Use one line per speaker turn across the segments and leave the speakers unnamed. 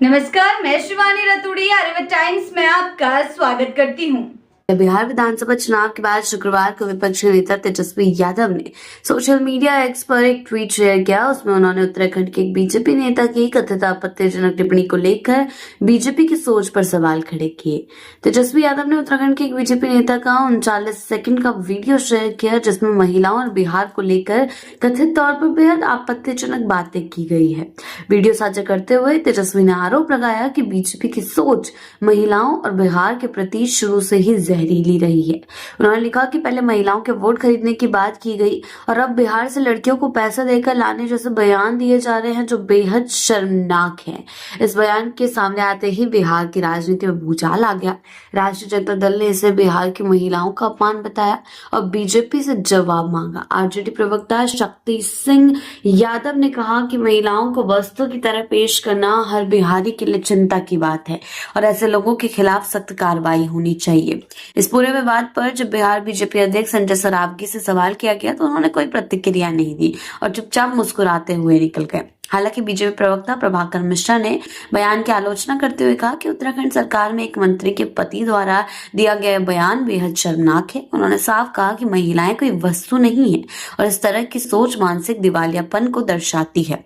नमस्कार, मैं शिवानी रतूड़ी आर्यव्रत टाइम्स में आपका स्वागत करती हूँ।
बिहार विधानसभा चुनाव के बाद शुक्रवार को विपक्षी नेता तेजस्वी यादव ने सोशल मीडिया एक्स पर एक ट्वीट शेयर किया। उसमें उन्होंने उत्तराखंड के एक बीजेपी नेता की कथित आपत्तिजनक टिप्पणी को लेकर बीजेपी की सोच पर सवाल खड़े किए। तेजस्वी यादव ने उत्तराखंड के एक बीजेपी नेता का 39 सेकंड का वीडियो शेयर किया, जिसमें महिलाओं और बिहार को लेकर कथित तौर पर बेहद आपत्तिजनक बातें की गई है। वीडियो साझा करते हुए तेजस्वी ने आरोप लगाया कि बीजेपी की सोच महिलाओं और बिहार के प्रति शुरू से ही जहरीली रही है। उन्होंने लिखा कि पहले महिलाओं के वोट खरीदने की बात की गई और अब बिहार से लड़कियों को पैसा देकर लाने जैसे बयान दिए जा रहे हैं, जो बेहद शर्मनाक है। इस बयान के सामने आते ही बिहार की राजनीति में भूचाल आ गया। राष्ट्रीय जनता दल ने इसे बिहार की महिलाओं का अपमान बताया और बीजेपी से जवाब मांगा। आरजेडी प्रवक्ता शक्ति सिंह यादव ने कहा कि महिलाओं को वस्तु की तरह पेश करना हर बिहारी के लिए चिंता की बात है और ऐसे लोगों के खिलाफ सख्त कार्रवाई होनी चाहिए। इस पूरे विवाद पर जब बिहार बीजेपी अध्यक्ष संजय सरावगी से सवाल किया गया तो उन्होंने कोई प्रतिक्रिया नहीं दी और चुपचाप मुस्कुराते हुए निकल गए। हालांकि बीजेपी प्रवक्ता प्रभाकर मिश्रा ने बयान की आलोचना करते हुए कहा कि उत्तराखंड सरकार में एक मंत्री के पति द्वारा दिया गया बयान बेहद शर्मनाक है। उन्होंने साफ कहा कि महिलाएं कोई वस्तु नहीं है और इस तरह की सोच मानसिक दिवालियापन को दर्शाती है।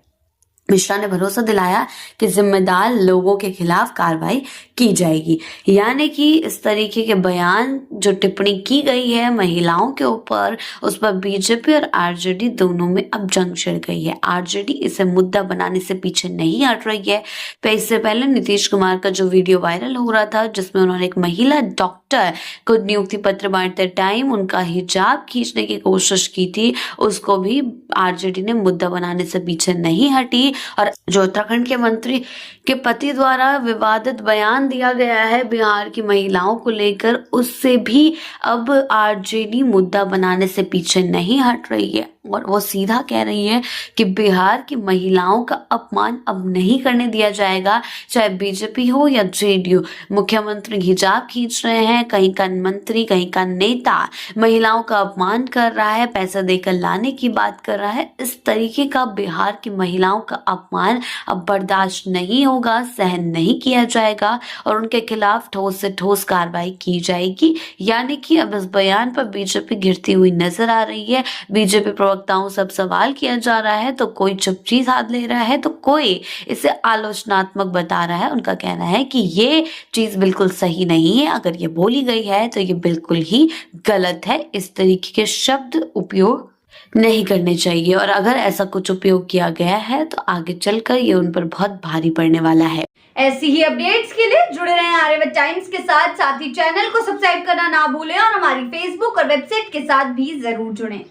मिश्रा ने भरोसा दिलाया कि जिम्मेदार लोगों के खिलाफ कार्रवाई की जाएगी। यानी कि इस तरीके के बयान, जो टिप्पणी की गई है महिलाओं के ऊपर, उस पर बीजेपी और आरजेडी दोनों में अब जंग छिड़ गई है। आरजेडी इसे मुद्दा बनाने से पीछे नहीं हट रही है। इससे पहले नीतीश कुमार का जो वीडियो वायरल हो रहा था, जिसमें उन्होंने एक महिला डॉक्टर को नियुक्ति पत्र बांटते टाइम उनका हिजाब खींचने की कोशिश की थी, उसको भी आरजेडी ने मुद्दा बनाने से पीछे नहीं हटी। और जो उत्तराखंड के मंत्री के पति द्वारा विवादित बयान दिया गया है बिहार की महिलाओं को लेकर, उससे भी अब आरजेडी मुद्दा बनाने से पीछे नहीं हट रही है और वो सीधा कह रही है कि बिहार की महिलाओं का अपमान अब नहीं करने दिया जाएगा, चाहे बीजेपी हो या जेडीयू। मुख्यमंत्री हिजाब खींच रहे हैं, कहीं का मंत्री, कहीं का नेता महिलाओं का अपमान कर रहा है, पैसा देकर लाने की बात कर रहा है। इस तरीके का बिहार की महिलाओं का अपमान अब बर्दाश्त नहीं होगा, सहन नहीं किया जाएगा और उनके खिलाफ ठोस से ठोस कार्रवाई की जाएगी। यानी कि अब इस बयान पर बीजेपी गिरती हुई नजर आ रही है। बीजेपी प्रवक्ताओं सब सवाल किया जा रहा है तो कोई चुपचाप हाथ ले रहा है तो कोई इसे आलोचनात्मक बता रहा है। उनका कहना है कि ये चीज बिल्कुल सही नहीं है, अगर ये बोली गई है तो ये बिल्कुल ही गलत है। इस तरीके के शब्द उपयोग नहीं करने चाहिए और अगर ऐसा कुछ उपयोग किया गया है तो आगे चलकर ये उन पर बहुत भारी पड़ने वाला है।
ऐसी ही अपडेट्स के लिए जुड़े रहें आर्यव्रत टाइम्स के साथ ही चैनल को सब्सक्राइब करना ना भूलें और हमारी फेसबुक और वेबसाइट के साथ भी जरूर जुड़ें।